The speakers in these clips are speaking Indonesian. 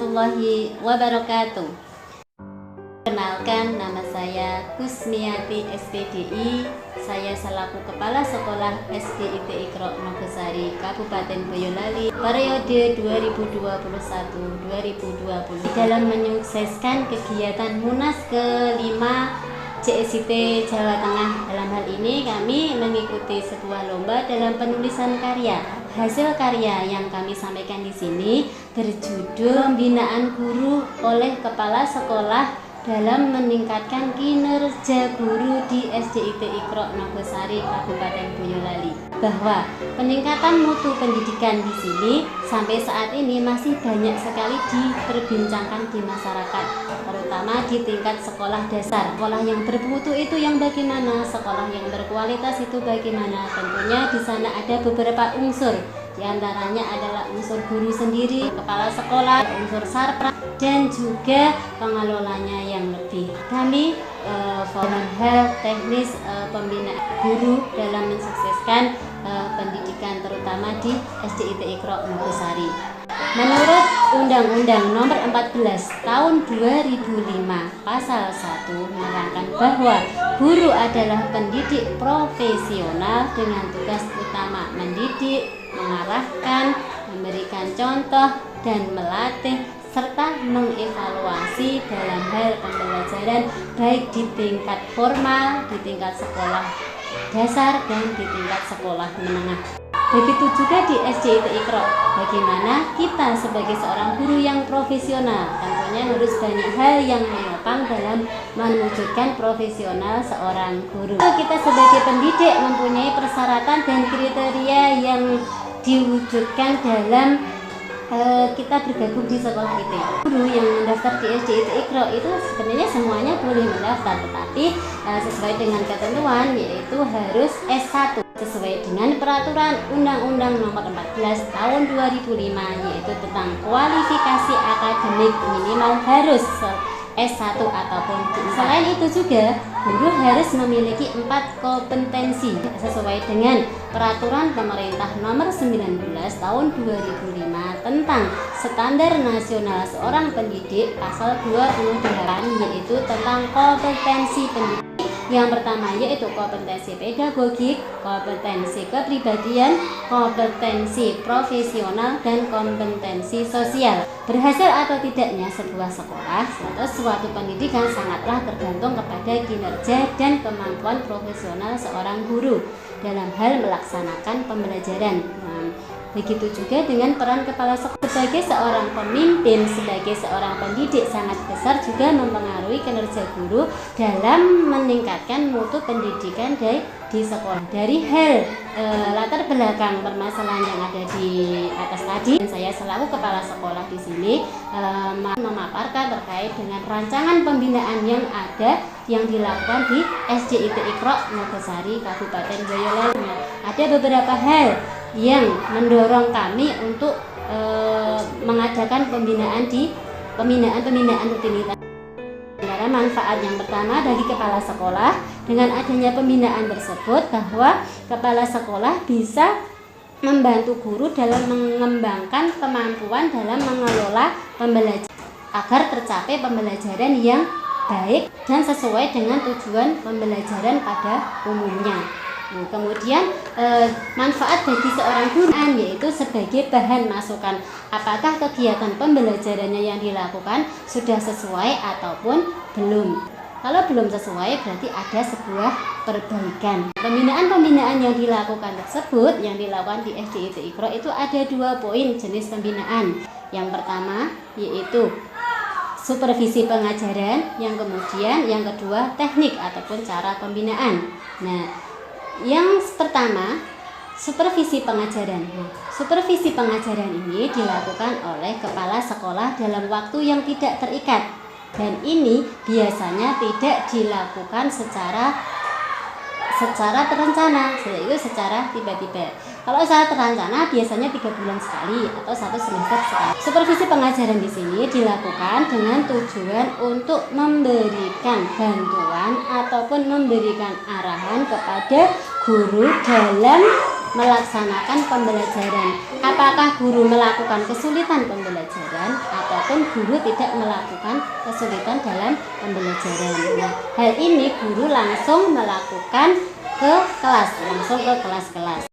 warahmatullahi wabarakatuh. Kenalkan, nama saya Kusmiati SPDI. Saya selaku Kepala Sekolah SDIT Iqra Nogosari Kabupaten Boyolali periode 2021-2020 dalam menyukseskan kegiatan Munas ke-5 CSIT Jawa Tengah. Dalam hal ini kami mengikuti sebuah lomba dalam penulisan karya. Hasil karya yang kami sampaikan di sini berjudul Pembinaan Guru oleh Kepala Sekolah dalam meningkatkan kinerja guru di SDIT Iqra Nogosari Kabupaten Boyolali. Bahwa peningkatan mutu pendidikan di sini sampai saat ini masih banyak sekali diperbincangkan di masyarakat, terutama di tingkat sekolah dasar. Sekolah yang bermutu itu yang bagaimana, sekolah yang berkualitas itu bagaimana. Tentunya di sana ada beberapa unsur. Di antaranya adalah unsur guru sendiri, kepala sekolah, unsur sarpra, dan juga pengelolanya yang lebih. Kami dalam hal teknis pembinaan guru dalam mensukseskan pendidikan terutama di SDIT Iqra Nogosari. Menurut Undang-Undang Nomor 14 Tahun 2005 Pasal 1 menerangkan bahwa guru adalah pendidik profesional dengan tugas utama mendidik, mengarahkan, memberikan contoh, dan melatih serta mengevaluasi dalam hal pembelajaran baik di tingkat formal, di tingkat sekolah dasar, dan di tingkat sekolah menengah. Begitu juga di SDIT Iqra, bagaimana kita sebagai seorang guru yang profesional tentunya harus banyak hal yang menopang dalam mewujudkan profesional seorang guru. Kita sebagai pendidik mempunyai persyaratan dan kriteria yang diwujudkan dalam kita bergabung di sekolah itu. Guru yang mendaftar di SDIT Iqra itu sebenarnya semuanya boleh mendaftar, tetapi sesuai dengan ketentuan yaitu harus S1 sesuai dengan peraturan Undang-Undang Nomor 14 Tahun 2005 yaitu tentang kualifikasi akademik minimal harus S1 ataupun selain itu juga guru harus memiliki 4 kompetensi sesuai dengan peraturan pemerintah nomor 19 tahun 2005 tentang standar nasional seorang pendidik pasal 28 yaitu tentang kompetensi pendidik. Yang pertama yaitu kompetensi pedagogik, kompetensi kepribadian, kompetensi profesional, dan kompetensi sosial. Berhasil atau tidaknya sebuah sekolah atau suatu pendidikan sangatlah tergantung kepada kinerja dan kemampuan profesional seorang guru dalam hal melaksanakan pembelajaran. Begitu juga dengan peran kepala sekolah sebagai seorang pemimpin, sebagai seorang pendidik sangat besar juga mempengaruhi kinerja guru dalam meningkatkan mutu pendidikan di sekolah. Dari hal latar belakang permasalahan yang ada di atas tadi, saya selaku kepala sekolah di sini memaparkan terkait dengan rancangan pembinaan yang ada yang dilakukan di SDIT Iqra Nogosari Kabupaten Boyolali. Ada beberapa hal yang mendorong kami untuk mengadakan pembinaan rutinitas. Antara manfaat yang pertama bagi kepala sekolah dengan adanya pembinaan tersebut bahwa kepala sekolah bisa membantu guru dalam mengembangkan kemampuan dalam mengelola pembelajaran agar tercapai pembelajaran yang baik dan sesuai dengan tujuan pembelajaran pada umumnya. Kemudian manfaat bagi seorang guru yaitu sebagai bahan masukan apakah kegiatan pembelajarannya yang dilakukan sudah sesuai ataupun belum. Kalau belum sesuai berarti ada sebuah perbaikan. Pembinaan yang dilakukan tersebut yang dilakukan di SDIT Iqra itu ada 2 poin jenis pembinaan. Yang pertama yaitu supervisi pengajaran, yang kedua teknik ataupun cara pembinaan. Yang pertama, supervisi pengajaran. Supervisi pengajaran ini dilakukan oleh kepala sekolah dalam waktu yang tidak terikat. Dan ini biasanya tidak dilakukan secara terencana, yaitu secara tiba-tiba. Kalau secara terencana biasanya 3 bulan sekali atau 1 semester sekali. Supervisi pengajaran di sini dilakukan dengan tujuan untuk memberikan bantuan ataupun memberikan arahan kepada guru dalam melaksanakan pembelajaran. Apakah guru melakukan kesulitan pembelajaran ataupun guru tidak melakukan kesulitan dalam pembelajaran. Nah, hal ini guru langsung melakukan langsung ke kelas-kelas.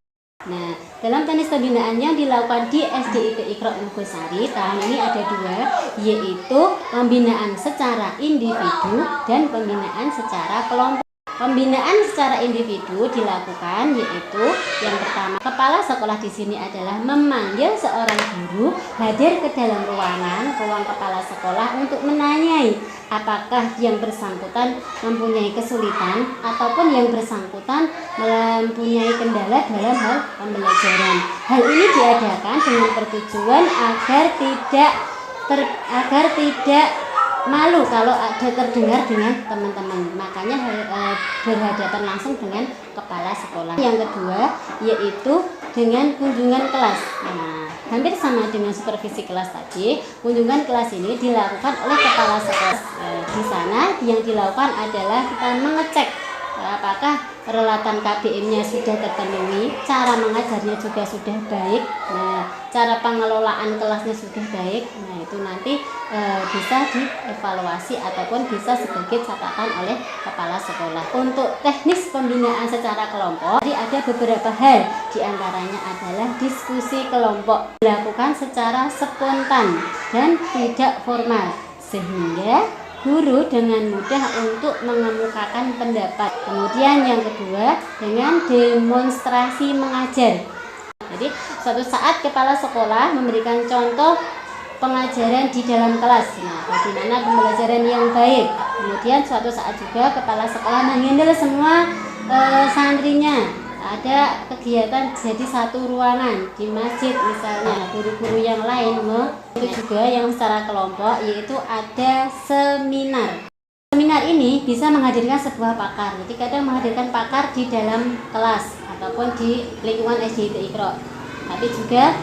Nah, dalam teknis pembinaan yang dilakukan di SDIT Iqra Nogosari tahun ini ada dua, yaitu pembinaan secara individu dan pembinaan secara kelompok. Pembinaan secara individu dilakukan yaitu yang pertama, kepala sekolah di sini adalah memanggil seorang guru hadir ke dalam ruang kepala sekolah untuk menanyai apakah yang bersangkutan mempunyai kesulitan ataupun yang bersangkutan mempunyai kendala dalam hal pembelajaran. Hal ini diadakan dengan pertujuan agar tidak malu kalau ada terdengar dengan teman-teman, makanya berhadapan langsung dengan kepala sekolah. Yang kedua yaitu dengan kunjungan kelas. Nah, hampir sama dengan supervisi kelas tadi, kunjungan kelas ini dilakukan oleh kepala sekolah. Di sana yang dilakukan adalah kita mengecek apakah peralatan KBM-nya sudah terpenuhi, cara mengajarnya juga sudah baik, nah, cara pengelolaan kelasnya sudah baik. Nah, itu nanti bisa dievaluasi ataupun bisa sebagai catatan oleh kepala sekolah. Untuk teknis pembinaan secara kelompok, jadi ada beberapa hal, diantaranya adalah diskusi kelompok dilakukan secara spontan dan tidak formal, sehingga guru dengan mudah untuk mengemukakan pendapat. Kemudian yang kedua dengan demonstrasi mengajar. Jadi suatu saat kepala sekolah memberikan contoh pengajaran di dalam kelas. Nah, bagaimana pembelajaran yang baik. Kemudian suatu saat juga kepala sekolah menghandle semua santrinya. Ada kegiatan jadi satu ruangan di masjid misalnya, guru-guru yang lain itu juga yang secara kelompok, yaitu ada seminar. Seminar ini bisa menghadirkan sebuah pakar, jadi kadang menghadirkan pakar di dalam kelas ataupun di lingkungan SDIT Iqra. Tapi juga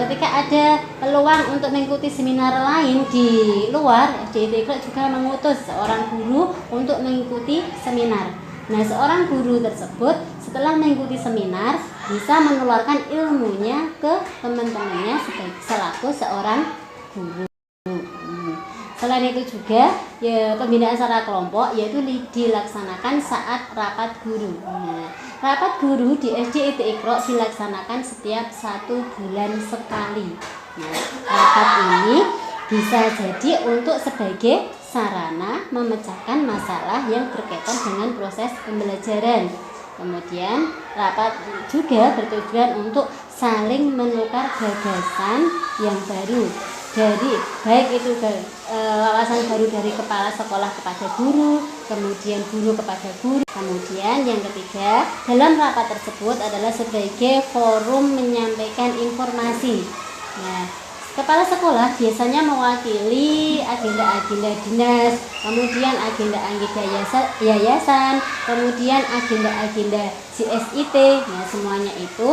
ketika ada peluang untuk mengikuti seminar lain di luar, SDIT Iqra juga mengutus seorang guru untuk mengikuti seminar. Nah, seorang guru tersebut setelah mengikuti seminar bisa menularkan ilmunya ke teman-temannya selaku seorang guru. Selain itu juga ya, pembinaan secara kelompok yaitu dilaksanakan saat rapat guru. Nah, rapat guru di SDIT Iqra dilaksanakan setiap 1 bulan sekali. Nah, rapat ini bisa jadi untuk sebagai sarana memecahkan masalah yang berkaitan dengan proses pembelajaran. Kemudian rapat juga bertujuan untuk saling menukar gagasan yang baru. Jadi baik itu wawasan baru dari kepala sekolah kepada guru, kemudian guru kepada guru. Kemudian yang ketiga, dalam rapat tersebut adalah sebagai forum menyampaikan informasi. Nah, kepala sekolah biasanya mewakili agenda-agenda dinas, kemudian agenda-agenda yayasan, kemudian agenda-agenda CSIT. Nah, semuanya itu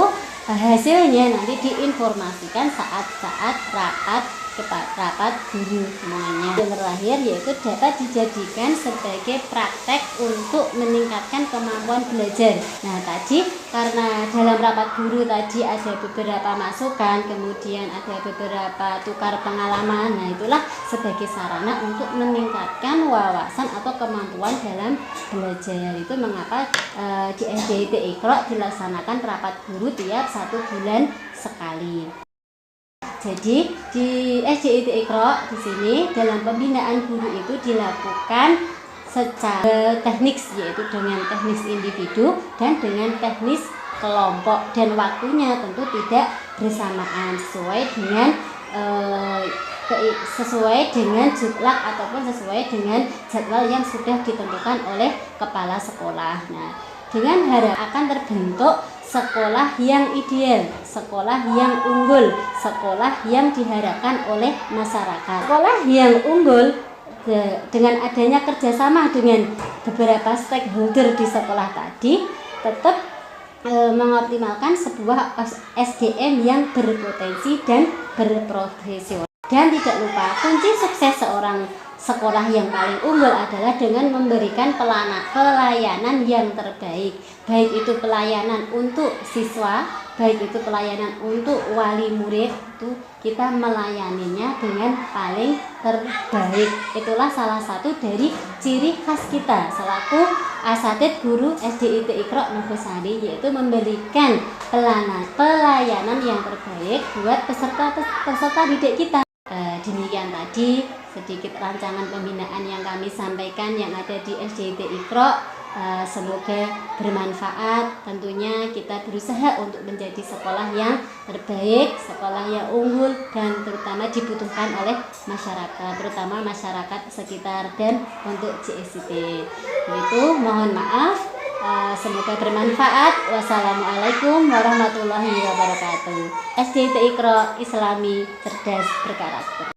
hasilnya nanti diinformasikan saat-saat rapat guru semuanya. Yang terakhir yaitu dapat dijadikan sebagai praktek untuk meningkatkan kemampuan belajar. Nah, tadi karena dalam rapat guru tadi ada beberapa masukan, kemudian ada beberapa tukar pengalaman. Nah, itulah sebagai sarana untuk meningkatkan wawasan atau kemampuan dalam belajar. Itu mengapa di SDIT Iqra dilaksanakan rapat guru tiap 1 bulan sekali. Jadi di SDIT Iqra di sini dalam pembinaan guru itu dilakukan secara teknis, yaitu dengan teknis individu dan dengan teknis kelompok, dan waktunya tentu tidak bersamaan sesuai dengan juklak ataupun sesuai dengan jadwal yang sudah ditentukan oleh kepala sekolah. Nah, dengan harap akan terbentuk sekolah yang ideal, sekolah yang unggul, sekolah yang diharapkan oleh masyarakat. Sekolah yang unggul dengan adanya kerjasama dengan beberapa stakeholder di sekolah tadi tetap mengoptimalkan sebuah SDM yang berpotensi dan berprofesional. Dan tidak lupa, kunci sukses seorang sekolah yang paling unggul adalah dengan memberikan pelayanan yang terbaik, baik itu pelayanan untuk siswa, baik itu pelayanan untuk wali murid, itu kita melayaninya dengan paling terbaik. Itulah salah satu dari ciri khas kita selaku asatid guru SDIT Iqra Nogosari, yaitu memberikan pelayanan yang terbaik buat peserta didik kita. Demikian tadi sedikit rancangan pembinaan yang kami sampaikan yang ada di SDIT Iqra. Semoga bermanfaat. Tentunya kita berusaha untuk menjadi sekolah yang terbaik, sekolah yang unggul, dan terutama dibutuhkan oleh masyarakat, terutama masyarakat sekitar dan untuk JSIT. Itu mohon maaf. Semoga bermanfaat. Wassalamualaikum warahmatullahi wabarakatuh. SDIT Iqra Islami Cerdas Berkarakter.